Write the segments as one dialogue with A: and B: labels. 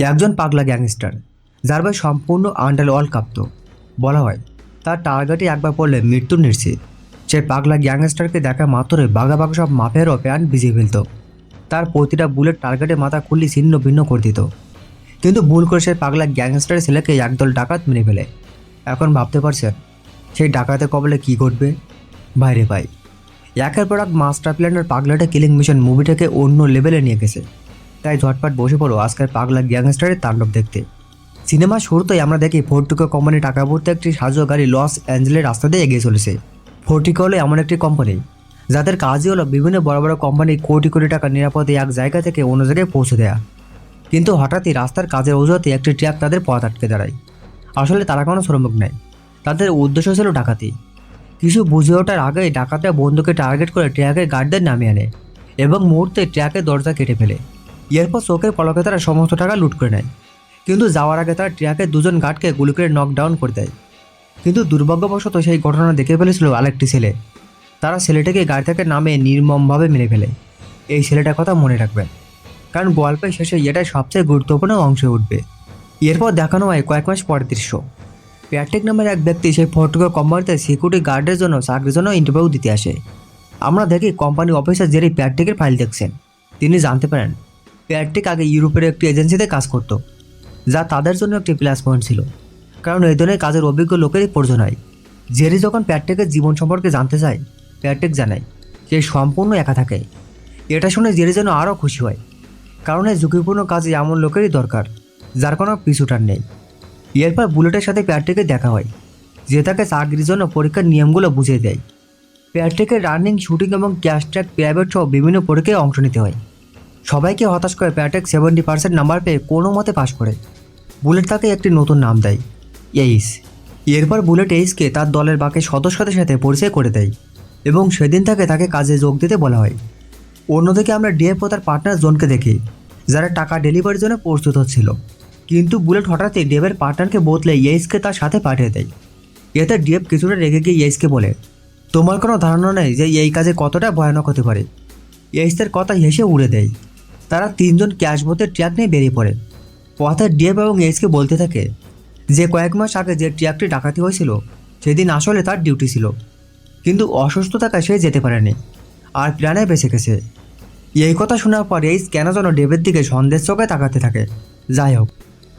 A: একজন পাগলা গ্যাংস্টার যার ভাই সম্পূর্ণ ওয়ার্ল্ড কাঁপত। বলা হয় তার টার্গেটে একবার পড়লে মৃত্যু নিশ্চিত। সেই পাগলা গ্যাংস্টারকে দেখা মাত্রই বাঘা বাঘা সব মাফিয়ারও প্যান্ট ভিজিয়ে ফেলত। তার প্রতিটা বুলেট টার্গেটে মাথা খুললি ছিন্ন ভিন্ন করে দিত। কিন্তু ভুল করে সেই পাগলা গ্যাংস্টারের ছেলেকে একদল ডাকাত মেরে ফেলে। এখন ভাবতে পারছেন সেই ডাকাতের কবলে কী ঘটবে? বাইরে পাই একের পর এক মাস্টার প্ল্যানের পাগলাটা কিলিং মিশন মুভিটাকে অন্য লেভেলে নিয়ে গেছে। তাই ঝটপট বসে পড়ো আজকের পাগলা গ্যাংস্টারের তাণ্ডব দেখতে। সিনেমা শুরুতেই আমরা দেখি ফোর্টিকো কোম্পানি টাকা ভর্তি একটি সাহায্য গাড়ি লস অ্যাঞ্জেলের রাস্তা দিয়ে এগিয়ে চলেছে। ফোর্টিকো হলো এমন একটি কোম্পানি যাদের কাজই হলো বিভিন্ন বড় বড় কোম্পানি কোটি কোটি টাকা নিরাপদে এক জায়গা থেকে অন্য জায়গায় পৌঁছে দেয়া। কিন্তু হঠাৎই রাস্তার কাজের অজুহাতে একটি ট্রাক তাদের পথ আটকে দাঁড়ায়। আসলে তারা কোনো শ্রমিক নেয়, তাদের উদ্দেশ্য ছিল ডাকাতি। কিছু বুঝে ওঠার আগেই ডাকাতরা বন্দুকে টার্গেট করে ট্রাকের গার্ডদের নামিয়ে আনে এবং মুহূর্তে ট্রাকের দরজা কেটে ফেলে। এরপর চোখের পলকে তারা সমস্ত টাকা লুট করে নেয়। কিন্তু যাওয়ার আগে তারা ট্রাকের দুজন গার্ডকে গুলি করে নকডাউন করে দেয়। কিন্তু দুর্ভাগ্যবশত সেই ঘটনা দেখে ফেলেছিল আরেকটি ছেলে। তারা ছেলেটাকে গাড়ি থেকে নামিয়ে নির্মমভাবে মেরে ফেলে। এই ছেলেটার কথা মনে রাখবেন, কারণ গল্পের শেষে এটাই সবচেয়ে গুরুত্বপূর্ণ অংশে উঠবে। এরপর দেখানো হয় কয়েক মাস পরের দৃশ্য। প্যাট্রিক নামের এক ব্যক্তি সেই ফোর্টিকো কোম্পানিতে সিকিউরিটি গার্ডের জন্য চাকরির জন্য ইন্টারভিউ দিতে আসে। আমরা দেখি কোম্পানি অফিসার যিনি প্যাট্রিকের ফাইল দেখছেন তিনি জানতে পারেন প্যাট্রিক আগে ইউরোপের একটি এজেন্সিতে কাজ করত, যা তাদের জন্য একটি প্লাস পয়েন্ট ছিল, কারণ এই ধরনের কাজের অভিজ্ঞ লোকেরই প্রয়োজন হয়। জেরি যখন প্যাট্রিকের জীবন সম্পর্কে জানতে চায়, প্যাট্রিক জানায় সে সম্পূর্ণ একা থাকে। এটা শুনে জেরি যেন আরও খুশি হয়, কারণ এই ঝুঁকিপূর্ণ কাজে এমন লোকেরই দরকার যার কোনো পিছুটান নেই। এরপর বুলেটের সাথে প্যাট্রিকের দেখা হয়, যে তাকে চাকরির জন্য পরীক্ষার নিয়মগুলো বুঝিয়ে দেয়। প্যাট্রিকের রানিং, শুটিং এবং ক্যাশ ট্র্যাক, প্রাইভেট সহ বিভিন্ন পরীক্ষায় অংশ নিতে হয়। সবাইকে হতাশ করে প্যাট্রিক 70% নাম্বার পেয়ে কোনো মতে পাশ করে। বুলেট তাকে একটি নতুন নাম দেয়, এইস। এরপর বুলেট এইসকে তার দলের বাকি সদস্যদের সাথে পরিচয় করে দেয় এবং সেদিন থেকে তাকে কাজে যোগ দিতে বলা হয়। অন্যদিকে আমরা ডিএফ ও তার পার্টনার জোনকে দেখি, যারা টাকা ডেলিভারির জন্য প্রস্তুত হচ্ছিল। কিন্তু বুলেট হঠাৎই ডেভের পার্টনারকে বদলে এইসকে তার সাথে পাঠিয়ে দেয়। এতে ডিএফ কিছুটা রেগে গিয়ে এইসকে বলে, তোমার কোনো ধারণা নেই যে এই কাজে কতটা ভয়ানক হতে পারে। এইসের কথা হেসে উড়ে দেয়। তারা তিনজন ক্যাশ বোতের ট্রাক নিয়ে বেরিয়ে পড়ে। পথে ডিএফ এবং এইসকে বলতে থাকে যে কয়েক মাস আগে যে ট্রাকটি ডাকাতি হয়েছিল সেদিন আসলে তার ডিউটি ছিল, কিন্তু অসুস্থ থাকায় সে যেতে পারেনি আর প্ল্যানে বেঁচে গেছে। এই কথা শোনার পর এইস কেন যেন ডেভের দিকে সন্দেহ চোখে তাকাতে থাকে। যাই হোক,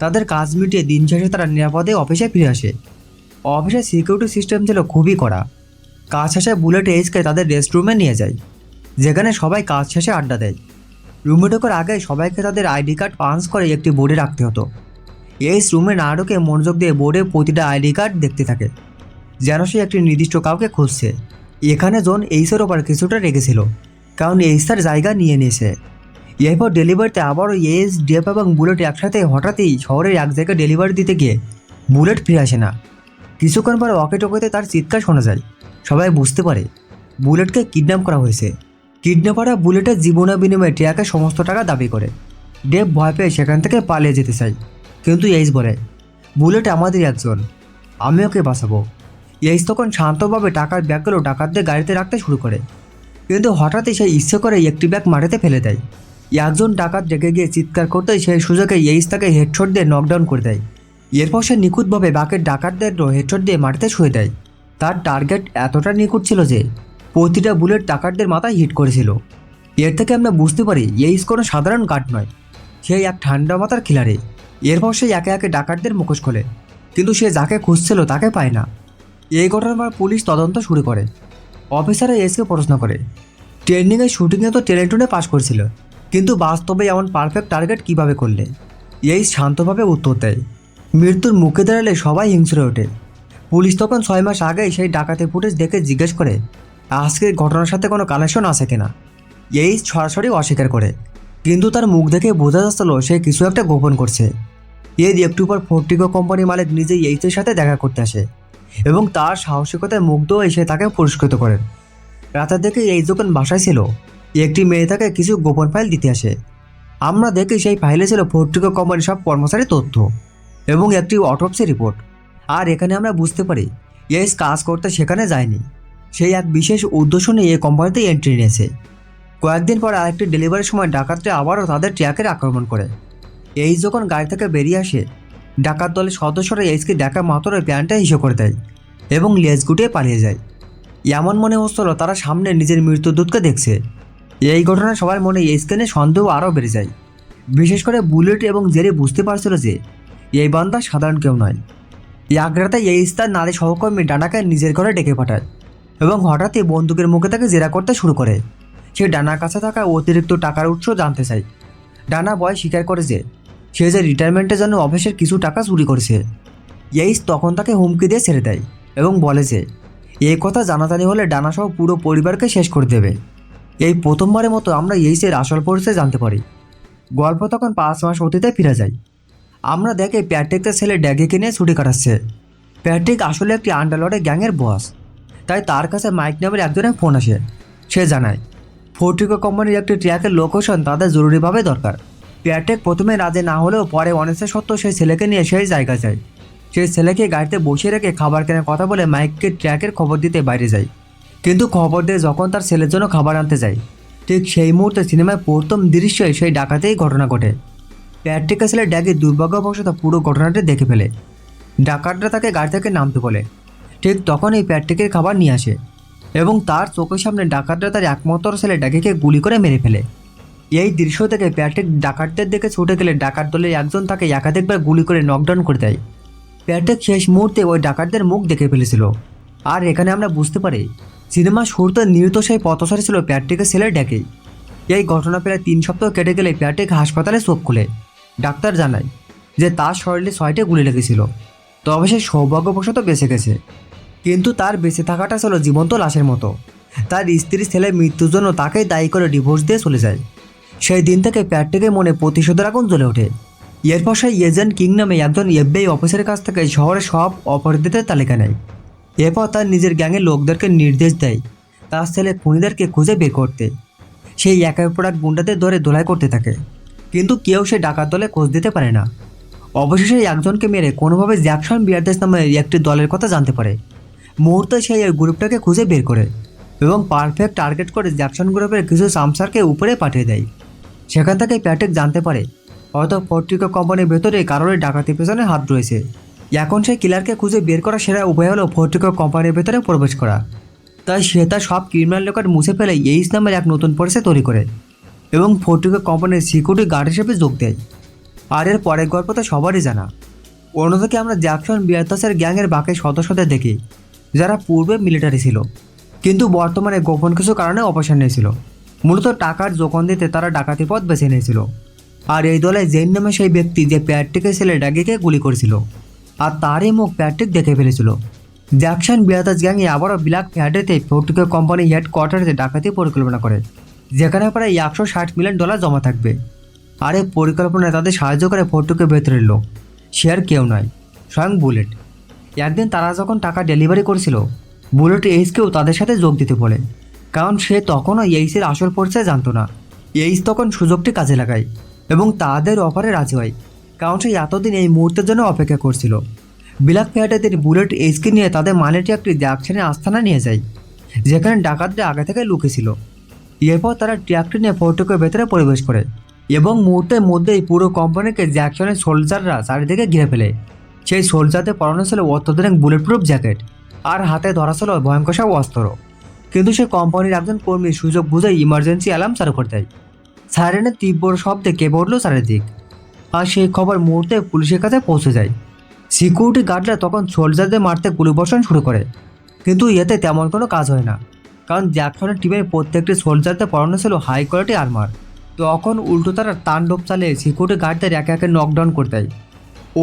A: তাদের কাজ মিটিয়ে দিন শেষে তারা নিরাপদে অফিসে ফিরে আসে। অফিসের সিকিউরিটি সিস্টেম ছিল খুবই কড়া। কাজ শেষে বুলেট এইসকে তাদের রেস্ট রুমে নিয়ে যায়, যেখানে সবাই কাজ শেষে আড্ডা দেয়। রুমে ঢোকার আগে সবাইকে তাদের আইডি কার্ড পাঞ্চ করে একটি বোর্ডে রাখতে হতো। এইস রুমে না ঢুকে মনোযোগ দিয়ে বোর্ডে প্রতিটা আইডি কার্ড দেখতে থাকে, যেন সে একটি নির্দিষ্ট কাউকে খুঁজছে। এখানে জন এইসের ওপর কিছুটা রেগেছিল, কারণ এইস তার জায়গা নিয়ে নিয়েছে। এরপর ডেলিভারিতে আবারও এইস, ডিএফ এবং বুলেট একসাথে হঠাৎই শহরের এক জায়গায় ডেলিভারি দিতে গিয়ে বুলেট ফিরে আসে না। কিছুক্ষণ পর ওয়াকি টকিতে তার চিৎকার শোনা যায়। সবাই বুঝতে পারে বুলেটকে কিডন্যাপ করা হয়েছে। কিডন্যাপাররা বুলেটের জীবনের বিনিময়ে ট্রাকের সমস্ত টাকা দাবি করে। ডেভ ভয় পেয়ে সেখান থেকে পালিয়ে যেতে চায়, কিন্তু এইস বলে, বুলেট আমাদের একজন, আমি ওকে বাঁচাবো। এইস তখন শান্তভাবে টাকার ব্যাগগুলো ডাকাতদের গাড়িতে রাখতে শুরু করে, কিন্তু হঠাৎই সে ইচ্ছে করে একটি ব্যাগ মাটিতে ফেলে দেয়। একজন ডাকাত রেগে গিয়ে চিৎকার করতেই সেই সুযোগে এইস তাকে হেডশট দিয়ে নকডাউন করে দেয়। এরপর সে নিখুঁতভাবে বাকের ডাকাতদেরও হেডশট দিয়ে মাটিতে শুয়ে দেয়। তার টার্গেট এতটা নিখুঁত ছিল যে প্রতিটা বুলেট ডাকাতদের মাথায় হিট করেছিল। এর থেকে আমরা বুঝতে পারি এইস কোনো সাধারণ গার্ড নয়, সেই এক ঠান্ডা মাথার খিলাড়ি। এরপর সে একে একে ডাকাতদের মুখোশ খোলে, কিন্তু সে যাকে খুঁজছিল তাকে পায় না। এই ঘটনার পর পুলিশ তদন্ত শুরু করে। অফিসাররা এইসকে প্রশ্ন করে, ট্রেনিংয়ে শুটিংয়ে তো টেলেন্টনে পাস করেছিল, কিন্তু বাস্তবে এমন পারফেক্ট টার্গেট কিভাবে করলে? এইস শান্তভাবে উত্তর দেয়, মৃত্যুর মুখে দাঁড়ালে সবাই হিংস্রে ওঠে। পুলিশ তখন 6 মাস আগেই সেই ডাকাতের ফুটেজ দেখে জিজ্ঞেস করে আজকের ঘটনার সাথে কোনো কানেকশন আছে কিনা। এইস সরাসরি অস্বীকার করে, কিন্তু তার মুখ দেখে বোঝা যাচ্ছিল সে কিছু একটা গোপন করছে। এর একটু পর ফোর্টিকো কোম্পানি মালিক নিজেই এইসের সাথে দেখা করতে আসে এবং তার সাহসিকতায় মুগ্ধ হয়ে সে তাকে পুরস্কৃত করেন। রাতের দিকে এই যখন বাসায় ছিল, একটি মেয়ে তাকে কিছু গোপন ফাইল দিতে আসে। আমরা দেখি সেই ফাইলে ছিল ফোর্টিকো কোম্পানির সব কর্মচারীর তথ্য এবং একটি অটোপসি রিপোর্ট। আর এখানে আমরা বুঝতে পারি এইস কাজ করতে সেখানে যায়নি, সেই এক বিশেষ উদ্দেশ্য নিয়ে এই কোম্পানিতে এন্ট্রি নিয়েছে। কয়েকদিন পর আরেকটি ডেলিভারির সময় ডাকাতরা আবারও তাদের ট্রাকের আক্রমণ করে। এইস যখন গাড়ি থেকে বেরিয়ে আসে, ডাকাত দলের সদস্যরা এইসকে দেখা মাত্রই প্যান্টটা হিসো করে দেয় এবং লেজ গুটিয়ে পালিয়ে যায়। এমন মনে হচ্ছিল তারা সামনে নিজের মৃত্যুদূতকে দেখছে। এই ঘটনা সবার মনে এইসকে নিয়ে সন্দেহ আরও বেড়ে যায়। বিশেষ করে বুলেট এবং জেরি বুঝতে পারছিল যে এই বান্দা সাধারণ কেউ নয়। এক রাতে এইস তার নারী সহকর্মী ডানাকে নিজের ঘরে ডেকে পাঠায় এবং হঠাৎই বন্দুকের মুখে তাকে জেরা করতে শুরু করে। সে ডানার কাছে থাকা অতিরিক্ত টাকার উৎস জানতে চায়। ডানা বয় স্বীকার করে যে সে যে রিটায়ারমেন্টের জন্য অফিসের কিছু টাকা চুরি করেছে। এইস তখন তাকে হুমকি দিয়ে ছেড়ে দেয় এবং বলে যে এই কথা জানাজানি হলে ডানা সহ পুরো পরিবারকে শেষ করে দেবে। এই প্রথমবারের মতো আমরা এইসের আসল পরিচয় জানতে পারি। গল্প তখন 5 মাস অতীতে ফিরে যায়। আমরা দেখে প্যাট্রিকের ছেলে ড্যাগিকে নিয়ে ছুটি কাটাচ্ছে। প্যাট্রিক আসলে একটি আন্ডারওয়ার্ল্ড গ্যাংয়ের বস, তাই তার কাছে মাইক নামের একজনের ফোন আসে। সে জানায় ফোর্টিকো কোম্পানির একটি ট্র্যাকের লোকেশন তাদের জরুরিভাবে দরকার। প্যাট্রিক প্রথমে রাজি না হলেও পরে অনিচ্ছা সত্ত্বেও সেই ছেলেকে নিয়ে সেই জায়গায় যায়। সেই ছেলেকে গাড়িতে বসিয়ে রেখে খাবার কেনার কথা বলে মাইককে ট্র্যাকের খবর দিতে বাইরে যায়। কিন্তু খবর দিয়ে যখন তার ছেলের জন্য খাবার আনতে যায়, ঠিক সেই মুহূর্তে সিনেমায় প্রথম দৃশ্যে সেই ডাকাতেই ঘটনা ঘটে। প্যাট্রিকের ছেলে ড্যাগি দুর্ভাগ্যবশত পুরো ঘটনাটি দেখে ফেলে। ডাকাতরা তাকে গাড়ি থেকে নামতে বলে। ঠিক তখন এই প্যাট্রিকের খাবার নিয়ে আসে এবং তার চোখের সামনে ডাকাতরা তার একমাত্র ছেলে ড্যাগিকে গুলি করে মেরে ফেলে। এই দৃশ্য থেকে প্যাট্রিক ডাকাতদের দিকে ছুটে গেলে ডাকাত দলের একজন তাকে একাধিকবার গুলি করে নকডাউন করে দেয়। প্যাট্রিক শেষ মুহূর্তে ওই ডাকাতদের মুখ দেখে ফেলেছিল। আর এখানে আমরা বুঝতে পারি সিনেমা শুরুতে নিহত সেই পথচারী ছিল প্যাট্রিকের ছেলে ড্যাগি। এই ঘটনা প্রায় 3 সপ্তাহ কেটে গেলে প্যাট্রিক হাসপাতালে চোখ খুলে। ডাক্তার জানায় যে তার শরীরে 6টি গুলি লেগেছিল, তবে সে সৌভাগ্যবশত বেঁচে গেছে। কিন্তু তার বেঁচে থাকাটা ছিল জীবন্ত লাশের মতো। তার স্ত্রী ছেলের মৃত্যুর জন্য তাকেই দায়ী করে ডিভোর্স দিয়ে চলে যায়। সেই দিন থেকে প্যাট্রিকের মনে প্রতিশোধের আগুন জ্বলে ওঠে। এরপর সেই এজেন্ট কিং নামে একজন এফবিআই অফিসারের কাছ থেকে শহরের সব অপরাধীদের তালিকা নেয়। এরপর তার নিজের গ্যাংয়ের লোকদেরকে নির্দেশ দেয় তার ছেলে খুনিদেরকে খুঁজে বের করতে। সেই একের পর এক গুন্ডাদের ধরে ধোলাই করতে থাকে, কিন্তু কেউ সে ডাকাত দলে খোঁজ দিতে পারে না। অবশেষে একজনকে মেরে কোনোভাবে জ্যাকসন বিয়ারদেস নামে একটি দলের কথা জানতে পারে। মুহূর্তে সেই এই গ্রুপটাকে খুঁজে বের করে এবং পারফেক্ট টার্গেট করে জ্যাকসন গ্রুপের কিছু সামসারকে উপরে পাঠিয়ে দেয়। সেখান থেকে প্যাট্রিক জানতে পারে হয়তো ফোর্টিকো কোম্পানির ভেতরে কারোর ডাকাতির পেছনে হাত রয়েছে। এখন সেই কিলারকে খুঁজে বের করা সেরা উপায় হলো ফোর্টিকো কোম্পানির ভেতরে প্রবেশ করা। তাই সে তার সব ক্রিমিনাল রেকর্ড মুছে ফেলে এইস নামের এক নতুন পরিচয় তৈরি করে এবং ফোর্টিকো কোম্পানির সিকিউরিটি গার্ড হিসেবে যোগ দেয়। আর এর পরের গল্প তো সবারই জানা। অন্যদিকে আমরা জ্যাকসন বিয়ারদাসের গ্যাংয়ের বাকি সদস্যদের দেখি, যারা পূর্বে মিলিটারি ছিল কিন্তু বর্তমানে গোপন কিছু কারণে অবসর নিয়েছিল। মূলত টাকার যোগান দিতে তারা ডাকাতি পথ বেছে নিয়েছিল। আর এই দলে জেন নামে সেই ব্যক্তি যে প্যাট্রিকের ছেলে ড্যাগিকে গুলি করেছিল, আর তারই মুখ প্যাট্রিক দেখে ফেলেছিল। জ্যাকসন বিয়ারদাস গ্যাংয়ে আবারও ব্ল্যাক ফ্রাইডেতে ফোর্টিকো কোম্পানি হেডকোয়ার্টারে ডাকাতি পরিকল্পনা করে, যেখানে প্রায় $160 মিলিয়ন জমা থাকবে। আর এই পরিকল্পনায় তাদের সাহায্য করে ফোর্টিকোর ভেতরের লোক, সে আর কেউ নয়, স্বয়ং বুলেট। একদিন তারা যখন টাকা ডেলিভারি করেছিল, বুলেট এইসকেও তাদের সাথে যোগ দিতে বলে, কারণ সে তখনও এইসের আসল পরিচয় জানতো না। এইস তখন সুযোগটি কাজে লাগায় এবং তাদের অফারে রাজি হয়, কারণ সে এতদিন এই মুহূর্তের জন্য অপেক্ষা করছিল। ব্ল্যাক ফ্রাইডেতে বুলেট এইসকে নিয়ে তাদের মালিটি একটি জ্যাকসনের আস্থানা নিয়ে যায়, যেখানে ডাকাতরা আগে থেকে লুকেছিল। এরপর তারা ট্র্যাকটি নিয়ে ফোর্টিকোর ভেতরে প্রবেশ করে এবং মুহূর্তের মধ্যেই পুরো কোম্পানিকে জ্যাকসনের সোলজাররা চারিদিকে ঘিরে ফেলে। সেই সোলজারদের পরনে ছিল অত্যাধুনিক বুলেট প্রুফ জ্যাকেট আর হাতে ধরা ছিল ভয়ঙ্কর সব অস্ত্র। কিন্তু সে কোম্পানির একজন কর্মী সুযোগ বুঝে ইমার্জেন্সি অ্যালার্ম চালু করে দেয়। সাইরেনের তীব্র শব্দে কেঁপে উঠল চারিদিক, আর সেই খবর মুহূর্তে পুলিশের কাছে পৌঁছে যায়। সিকিউরিটি গার্ডরা তখন সোলজারদের মারতে গুলিবর্ষণ শুরু করে, কিন্তু এতে তেমন কোনো কাজ হয় না, কারণ জ্যাকসনের টিমের প্রত্যেকটি সোলজারদের পরনে ছিল হাই কোয়ালিটি আর্মার। তখন উল্টো তারা তাণ্ডব চালিয়ে সিকিউরিটি গার্ডদের একে একে নকডাউন করে দেয়।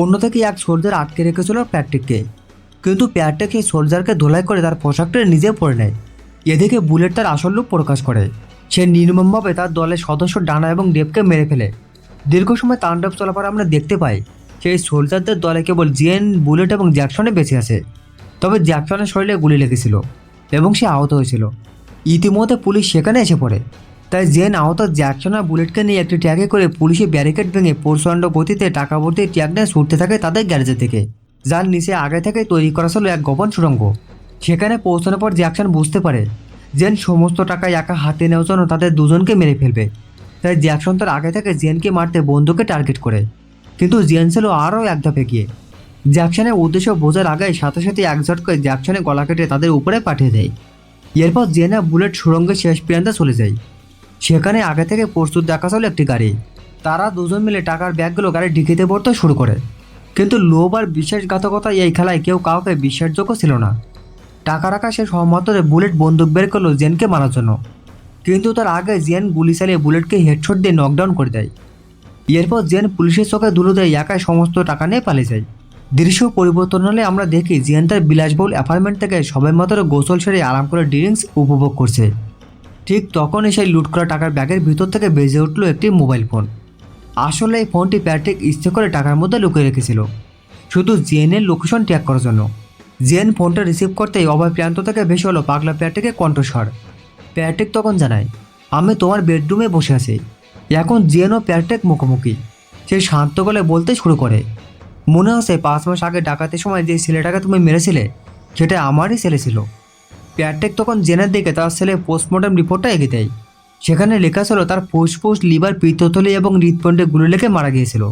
A: অন্যদিকে এক সোলজার আটকে রেখেছিল প্যাট্রিককে, কিন্তু প্যাট্রিক সেই সোলজারকে ধোলাই করে তার পোশাকটা নিজে পরে নেয়। এদিকে বুলেট তার আসল রূপ প্রকাশ করে। সে নির্মমভাবে তার দলের সদস্য ডানা এবং ডেভকে মেরে ফেলে। দীর্ঘ সময় তাণ্ডব চলার পর আমরা দেখতে পাই সেই সোলজারদের দলে কেবল জেন, বুলেট এবং জ্যাকসনে বেঁচে আছে। তবে জ্যাকসনের শরীরে গুলি লেগেছিল এবং সে আহত হয়েছিল। ইতিমধ্যে পুলিশ সেখানে এসে পড়ে, তাই জেন আহত জ্যাকসন আর বুলেটকে নিয়ে একটি ট্র্যাকে করে পুলিশে ব্যারিকেড ভেঙে প্রচণ্ড গতিতে টাকা ভর্তি ট্র্যাক নিয়ে ছুটতে থাকে তাদের গ্যারেজের থেকে, যার নিচে আগে থেকে তৈরি করা ছিল এক গোপন সুড়ঙ্গ। সেখানে পৌঁছানোর পর জ্যাকসন বুঝতে পারে জেন সমস্ত টাকা একা হাতে নেওয়ার জন্য তাদের দুজনকে মেরে ফেলবে। তাই জ্যাকসন তার আগে থেকে জেনকে মারতে বন্ধুকে টার্গেট করে, কিন্তু জেন ছিল আরও এক ধাপ এগিয়ে। জ্যাকসনের উদ্দেশ্য বোঝার আগে সাথে সাথে এক ঝটকায় জ্যাকসনের গলা কেটে তাদের উপরে পাঠিয়ে দেয়। এরপর জেন আর বুলেট সুড়ঙ্গের শেষ প্রান্তে চলে যায়। সেখানে আগে থেকে প্রস্তুত দেখা ছিল একটি গাড়ি। তারা দুজন মিলে টাকার ব্যাগগুলো গাড়ির ডিকিতে ভরতে শুরু করে। কিন্তু লোভ আর বিশ্বাসঘাতকতা এই খেলায় কেউ কাউকে বিশ্বাসযোগ্য ছিল না। টাকা রাখা শেষ হওয়া মাত্র বুলেট বন্দুক বের করলো জেনকে মারার জন্য, কিন্তু তার আগে জেন গুলি চালিয়ে বুলেটকে হেডশট দিয়ে নকডাউন করে দেয়। এরপর জেন পুলিশের চোখে ধুলো দেয়, একাই সমস্ত টাকা নিয়ে পালিয়ে যায়। দৃশ্য পরিবর্তন হলে আমরা দেখি জেন তার বিলাসবহুল অ্যাপার্টমেন্ট থেকে সবাই মাত্র গোসল সেরে আরাম করে ড্রিঙ্কস উপভোগ করছে। ঠিক তখনই সেই লুট করা টাকার ব্যাগের ভিতর থেকে বেজে উঠল একটি মোবাইল ফোন। আসলে এই ফোনটি প্যাট্রিক ইচ্ছে করে টাকার মধ্যে লুকিয়ে রেখেছিল, শুধু জেনের লোকেশন ট্র্যাক করার জন্য। জেন ফোনটা রিসিভ করতেই অভয় প্রান্ত থেকে ভেসে হলো পাগলা প্যাট্রিকের কণ্ঠস্বর। প্যাট্রিক তখন জানায়, আমি তোমার বেডরুমে বসে আছি। এখন জেন ও প্যাট্রিক মুখোমুখি। সে শান্ত গলায় বলতে শুরু করে, মনে আছে 5 মাস আগে ডাকাতের সময় যে ছেলেটাকে তুমি মেরেছিলে, সেটা আমারই ছেলে ছিল। প্যাট্রিক তখন জেনের দিকে তার ছেলে পোস্টমর্টম রিপোর্টটা এগিয়ে দেয়। সেখানে লেখা ছিল তার ফুসফুস, লিভার, পিত্তথলি এবং হৃৎপিণ্ডে গুলি লেগে মারা গিয়েছিল।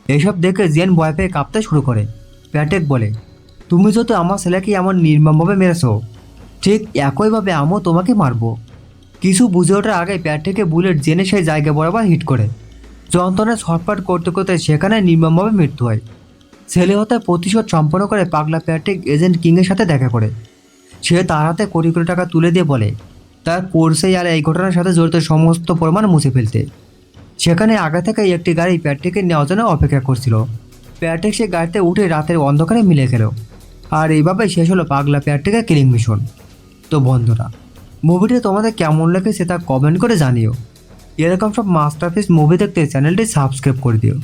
A: এইসব দেখে জেন ভয় পেয়ে কাঁপতে শুরু করে। প্যাট্রিক বলে, তুমি যত আমার ছেলেকে এমন নির্মমভাবে মেরেছো, ঠিক একইভাবে আমিও তোমাকে মারবো। কিছু বুঝে ওঠার আগে প্যাট্রিকে বুলেট জেনে সেই জায়গা বরাবর হিট করে। যন্ত্রণায় ছটফট করতে করতে সেখানে নির্মমভাবে মৃত্যু হয়। ছেলে হতে প্রতিশোধ সম্পন্ন করে পাগলা প্যাট্রিক এজেন্ট কিংয়ের সাথে দেখা করে। সে তার হাতে কোটি কোটি টাকা তুলে দিয়ে বলে তার পোর্সেই আর এই ঘটনার সাথে জড়িত সমস্ত প্রমাণ মুছে ফেলতে। সেখানে আগে থেকেই একটি গাড়ি প্যাট্রিককে নেওয়ার জন্য অপেক্ষা করছিল। প্যাট্রিক সে গাড়িতে উঠে রাতের অন্ধকারে মিলে গেল। আর এইভাবে শেষ হলো পাগলা প্যাট্রিকের কিলিং মিশন। তো বন্ধুরা, মুভিটি তোমাদের কেমন লেগেছে তা কমেন্ট করে জানিও। এরকম সব মাস্টারপিস মুভি দেখতে চ্যানেলটি সাবস্ক্রাইব করে দিও।